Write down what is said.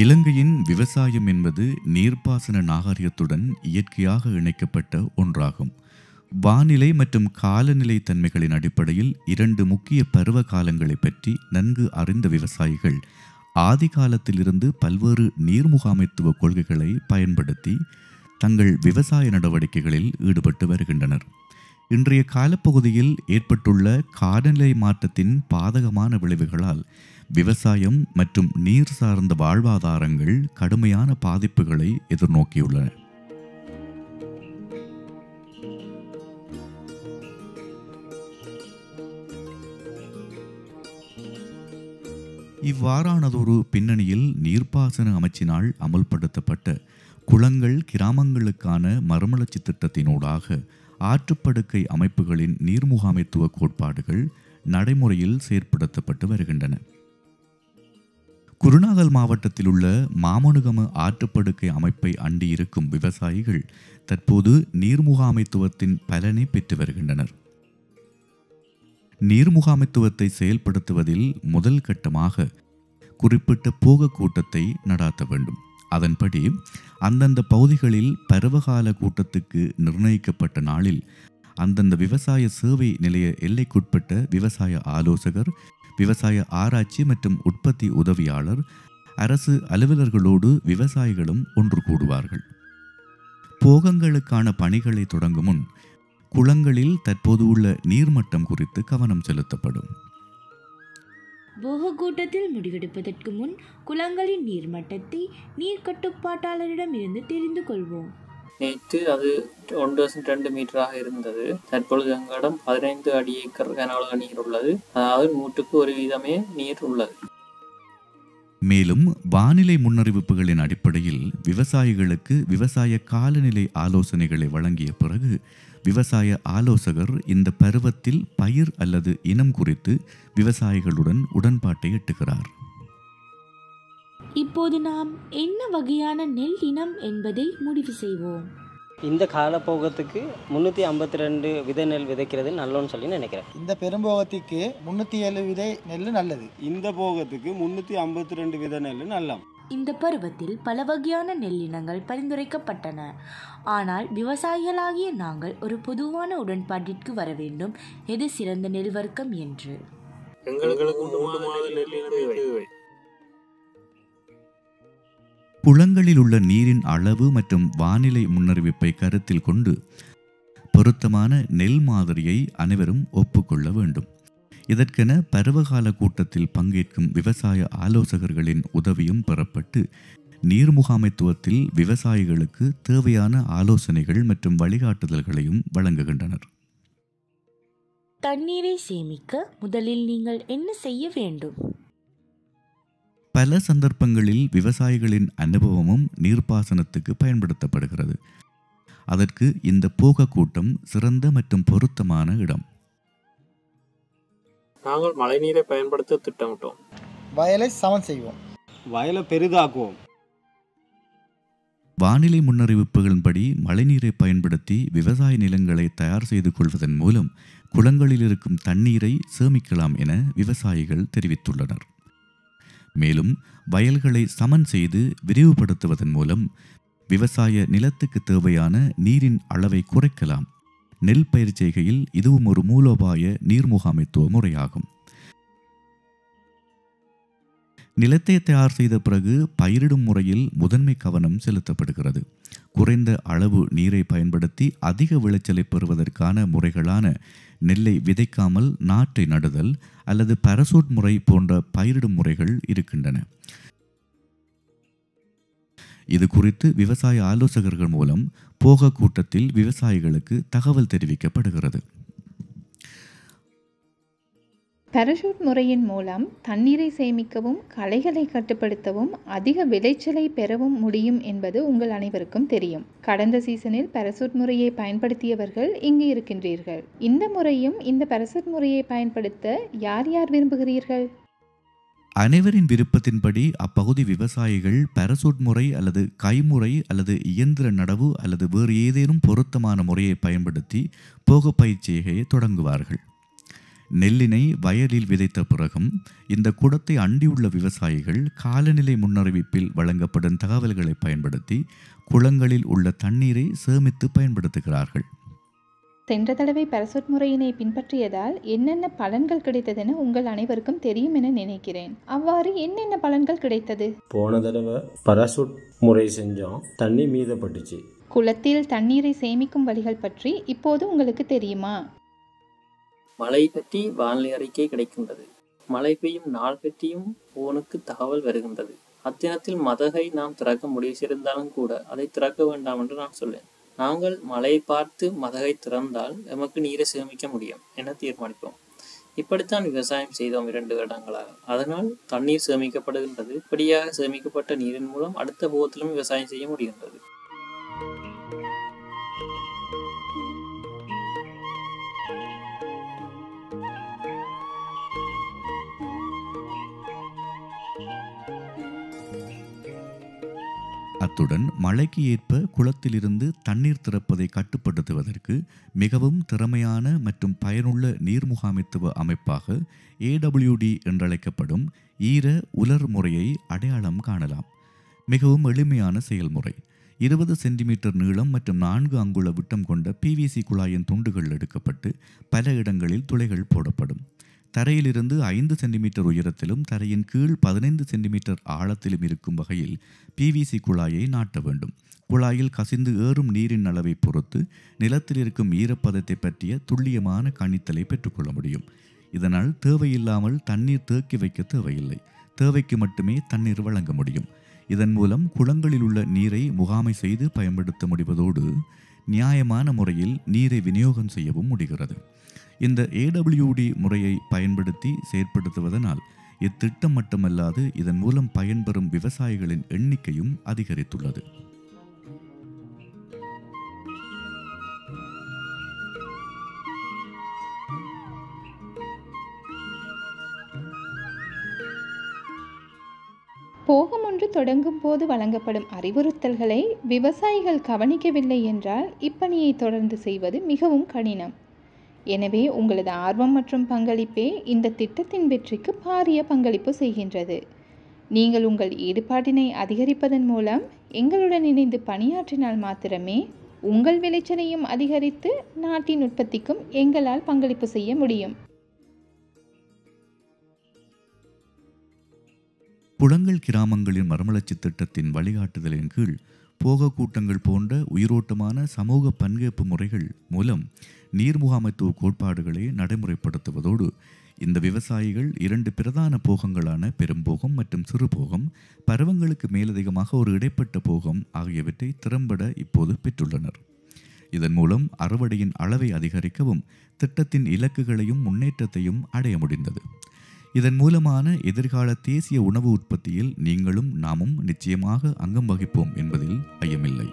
இலங்கையின் விவசாயம் என்பது நீர்ப்பாசன நாகரிகத்துடன் இயற்கையாக இணைக்கப்பட்ட ஒன்றாகும். வானிலை மற்றும் காலநிலை தன்மைகளின் அடிப்படையில் இரண்டு முக்கிய பருவ காலங்களை பற்றி நன்கு அறிந்த விவசாயிகள் ஆதி காலத்திலிருந்து பல்வேறு நீர் முகாமைத்துவ கொள்கைகளை பயன்படுத்தி தங்கள் விவசாய நடவடிக்கைகளில் ஈடுபட்டு வருகின்றனர். இன்றைய காலப்பகுதியில் ஏற்பட்டுள்ள காலநிலை மாற்றத்தின் பாதகமான விளைவுகளால் விவசாயம் மற்றும் நீர் சார்ந்த வாழ்வாதாரங்கள் கடுமையான பாதிப்புகளை எதிர்நோக்கியுள்ளன. இவ்வாறானதொரு பின்னணியில் நீர்ப்பாசன அமைச்சினால் அமல்படுத்தப்பட்ட குளங்கள் கிராமங்களுக்கான மறுமலர்ச்சி திட்டத்தினூடாக ஆற்றுப்படுக்கை அமைப்புகளின் நீர்முகாமைத்துவ கோட்பாடுகள் நடைமுறையில் செயற்படுத்தப்பட்டு வருகின்றன. குருநாகல் மாவட்டத்தில் உள்ள மாமனுகம ஆற்றுப்படுக்கை அமைப்பை அண்டியிருக்கும் விவசாயிகள் தற்போது நீர்முகாமைத்துவத்தின் பலனை பெற்று வருகின்றனர். நீர்முகாமைத்துவத்தை செயல்படுத்துவதில் முதல் கட்டமாக குறிப்பிட்ட போக கூட்டத்தை நடாத்த வேண்டும். அதன்படி அந்தந்த பகுதிகளில் பருவகால கூட்டத்துக்கு நிர்ணயிக்கப்பட்ட நாளில் அந்தந்த விவசாய சேவை நிலைய எல்லைக்குட்பட்ட விவசாய ஆலோசகர், விவசாய ஆராய்ச்சி மற்றும் உற்பத்தி உதவியாளர், அரசு அலுவலர்களோடு விவசாயிகளும் ஒன்று கூடுவார்கள். போகங்களுக்கான பணிகளை தொடங்கும் முன் குளங்களில் தற்போது உள்ள நீர்மட்டம் குறித்து கவனம் செலுத்தப்படும். போக கூட்டத்தில் முடிவெடுப்பதற்கு முன் குளங்களின் நீர்மட்டத்தை நீர் கட்டுப்பாட்டாளரிடம் இருந்து தெரிந்து கொள்வோம். நேற்று அது 1.2 மீட்டராக இருந்தது. தற்பொழுது எங்களிடம் 15 அடி ஏக்கர் கனஅளவு நீர் உள்ளது. அதாவது 100க்கு 1 வீதமே நீர் உள்ளது. மேலும் வானிலை முன்னறிவிப்புகளின் அடிப்படையில் விவசாயிகளுக்கு விவசாய காலநிலை ஆலோசனைகளை வழங்கிய பிறகு விவசாய ஆலோசகர் இந்த பருவத்தில் பயிர் அல்லது இனம் குறித்து விவசாயிகளுடன் உடன்பாட்டை எட்டுகிறார். இப்போது நாம் என்ன வகையான நெல் இனம் என்பதை முடிவு செய்வோம். இந்த காலப்போகத்துக்கு 352 விதை நெல் விதைக்கிறது நல்லோன்னு சொல்லி நினைக்கிறேன். இந்த பெரும்போகத்துக்கு 307 விதை நெல் நல்லது. இந்த போகத்துக்கு 352 விதை நெல் நல்லம். இந்த பருவத்தில் பல வகையான நெல்லினங்கள் பரிந்துரைக்கப்பட்டன. ஆனால் விவசாயிகளாகிய நாங்கள் ஒரு பொதுவான உடன்பாட்டிற்கு வர வேண்டும், எது சிறந்த நெல் வர்க்கம் என்று. குளங்களில் உள்ள நீரின் அளவு மற்றும் வானிலை முன்னறிவிப்பை கருத்தில் கொண்டு பொருத்தமான நெல் மாதிரியை அனைவரும் ஒப்புக்கொள்ள வேண்டும். இதற்கென பருவகால கூட்டத்தில் பங்கேற்கும் விவசாய ஆலோசகர்களின் உதவியும் பெறப்பட்டு நீர் முகாமைத்துவத்தில் விவசாயிகளுக்கு தேவையான ஆலோசனைகள் மற்றும் வழிகாட்டுதல்களையும் வழங்குகின்றனர். தண்ணீரை சேமிக்க முதலில் நீங்கள் என்ன செய்ய வேண்டும்? பல சந்தர்ப்பங்களில் விவசாயிகளின் அனுபவமும் நீர்ப்பாசனத்துக்கு பயன்படுத்தப்படுகிறது. அதற்கு இந்த போக கூட்டம் சிறந்த மற்றும் பொருத்தமான இடம். நாங்கள் மழைநீரை பயன்படுத்த திட்டமிட்டோம். வயலை சமன் செய்வோம். வயலை பெரிதாக்குவோம். வானிலை முன்னறிவிப்புகளின்படி மழைநீரை பயன்படுத்தி விவசாய நிலங்களை தயார் செய்து கொள்வதன் மூலம் குளங்களில் இருக்கும் தண்ணீரை சேமிக்கலாம் என விவசாயிகள் தெரிவித்துள்ளனர். மேலும் வயல்களை சமன் செய்து விரிவுபடுத்துவதன் மூலம் விவசாய நிலத்துக்கு தேவையான நீரின் அளவை குறைக்கலாம். நெல் பயிர் செய்கையில் இதுவும் ஒரு மூலோபாய நீர் முகாமைத்துவ முறையாகும். நிலத்தை தயார் செய்த பிறகு பயிரிடும் முறையில் முதன்மை கவனம் செலுத்தப்படுகிறது. குறைந்த அளவு நீரை பயன்படுத்தி அதிக விளைச்சலை பெறுவதற்கான முறைகளான நெல்லை விதைக்காமல் நாற்றை நடுதல் அல்லது பரசூட் முறை போன்ற பயிரிடும் முறைகள் இருக்கின்றன. இது குறித்து விவசாய ஆலோசகர்கள் மூலம் போக கூட்டத்தில் விவசாயிகளுக்கு தகவல் தெரிவிக்கப்படுகிறது. பாராசூட் முறையின் மூலம் தண்ணீரை சேமிக்கவும் களைகளை கட்டுப்படுத்தவும் அதிக விளைச்சலை பெறவும் முடியும் என்பது உங்கள் அனைவருக்கும் தெரியும். கடந்த சீசனில் பாராசூட் முறையை பயன்படுத்தியவர்கள் இங்கு இருக்கின்றீர்கள். இந்த முறையும் இந்த பாராசூட் முறையை பயன்படுத்த யார் யார் விரும்புகிறீர்கள்? அனைவரின் விருப்பத்தின்படி அப்பகுதி விவசாயிகள் பாராசூட் முறை அல்லது கைமுறை அல்லது இயந்திர நடவு அல்லது வேறு ஏதேனும் பொருத்தமான முறையை பயன்படுத்தி போக பயிற்சியை தொடங்குவார்கள். நெல்லினை வயலில் விதைத்த பிறகும் இந்த குடத்தை அண்டியுள்ள விவசாயிகள் காலநிலை முன்னறிவிப்பில் வழங்கப்படும் தகவல்களை பயன்படுத்தி குளங்களில் உள்ள தண்ணீரை சேமித்து பயன்படுத்துகிறார்கள். சென்ற தடவை பரசூட் முறையினை பின்பற்றியதால் என்னென்ன பலன்கள் கிடைத்ததென உங்கள் அனைவருக்கும் தெரியும் என நினைக்கிறேன். அவ்வாறு என்னென்ன பலன்கள் கிடைத்தது? போன தடவை பராசூட் முறை செஞ்சோம், தண்ணி மீதப்பட்டுச்சு. குளத்தில் தண்ணீரை சேமிக்கும் வழிகள் பற்றி இப்போது உங்களுக்கு தெரியுமா? மழை பற்றி வானிலை அறிக்கை கிடைக்கின்றது. மழை பெய்யும் நாள் பற்றியும் போனுக்கு தகவல் வருகின்றது. அத்தினத்தில் மதகை நாம் திறக்க முடிவிருந்தாலும் கூட அதை திறக்க வேண்டாம் என்று நான் சொல்லேன். நாங்கள் மழை பார்த்து மதகை திறந்தால் எமக்கு நீரை சேமிக்க முடியும் என தீர்மானிப்போம். இப்படித்தான் விவசாயம் செய்தோம் 2 வருடங்களாக. அதனால் தண்ணீர் சேமிக்கப்படுகின்றது. இப்படியாக சேமிக்கப்பட்ட நீரின் மூலம் அடுத்த போகத்திலும் விவசாயம் செய்ய முடிகின்றது. அத்துடன் மழைக்கு ஏற்ப குளத்திலிருந்து தண்ணீர் திறப்பதை கட்டுப்படுத்துவதற்கு மிகவும் திறமையான மற்றும் பயனுள்ள நீர் முகாமைத்துவ அமைப்பாக AWD என்றழைக்கப்படும் ஈர உலர் முறையை அடையாளம் காணலாம். மிகவும் எளிமையான செயல்முறை. 20 சென்டிமீட்டர் நீளம் மற்றும் 4 அங்குல விட்டம் கொண்ட PVC குழாயின் துண்டுகள் எடுக்கப்பட்டு பல இடங்களில் துளைகள் போடப்படும். தரையிலிருந்து 5 சென்டிமீட்டர் உயரத்திலும் தரையின் கீழ் 15 சென்டிமீட்டர் ஆழத்திலும் இருக்கும் வகையில் PVC குழாயை நாட்ட வேண்டும். குழாயில் கசிந்து ஏறும் நீரின் அளவை பொறுத்து நிலத்தில் இருக்கும் ஈரப்பதத்தை பற்றிய துல்லியமான கணித்தலை பெற்றுக்கொள்ள முடியும். இதனால் தேவையில்லாமல் தண்ணீர் தேக்கி வைக்க தேவையில்லை. தேவைக்கு மட்டுமே தண்ணீர் வழங்க முடியும். இதன் மூலம் குளங்களில் உள்ள நீரை முகாமை செய்து பயன்படுத்த முடிவதோடு நியாயமான முறையில் நீரை விநியோகம் செய்யவும் முடிகிறது. இந்த AWD முறையை பயன்படுத்தி செயற்படுத்துவதனால் இத்திட்டம் மட்டுமல்லாது இதன் மூலம் பயன்பெறும் விவசாயிகளின் எண்ணிக்கையும் அதிகரித்துள்ளது. போகம் ஒன்று தொடங்கும் போது வழங்கப்படும் அறிவுறுத்தல்களை விவசாயிகள் கவனிக்கவில்லை என்றால் இப்பணியை தொடர்ந்து செய்வது மிகவும் கடினம். எனவே உங்களது ஆர்வம் மற்றும் பங்களிப்பே இந்த திட்டத்தின் வெற்றிக்கு பாரிய பங்களிப்பு செய்கின்றது. நீங்கள் உங்கள் ஈடுபாட்டினை அதிகரிப்பதன் மூலம் எங்களுடன் இணைந்து பணியாற்றினால் மாத்திரமே உங்கள் விளைச்சலையும் அதிகரித்து நாட்டின் உற்பத்திக்கும் எங்களால் பங்களிப்பு செய்ய முடியும். குளங்கள் கிராமங்களின் மறுமலர்ச்சி திட்டத்தின் வழிகாட்டுதலின் கீழ் போக கூட்டங்கள் போன்ற உயிரோட்டமான சமூக பங்கேற்பு முறைகள் மூலம் நீர் முகாமைத்துவ கோட்பாடுகளை நடைமுறைப்படுத்துவதோடு இந்த விவசாயிகள் 2 பிரதான போகங்களான பெரும்போகம் மற்றும் சிறுபோகம், பருவங்களுக்கு மேலதிகமாக ஒரு இடைப்பட்ட போகம் ஆகியவற்றை திறம்பட இப்போது பெற்றுள்ளனர். இதன் மூலம் அறுவடையின் அளவை அதிகரிக்கவும் திட்டத்தின் இலக்குகளையும் முன்னேற்றத்தையும் அடைய முடிந்தது. இதன் மூலமான எதிர்கால தேசிய உணவு உற்பத்தியில் நீங்களும் நாமும் நிச்சயமாக அங்கம் வகிப்போம் என்பதில் ஐயமில்லை.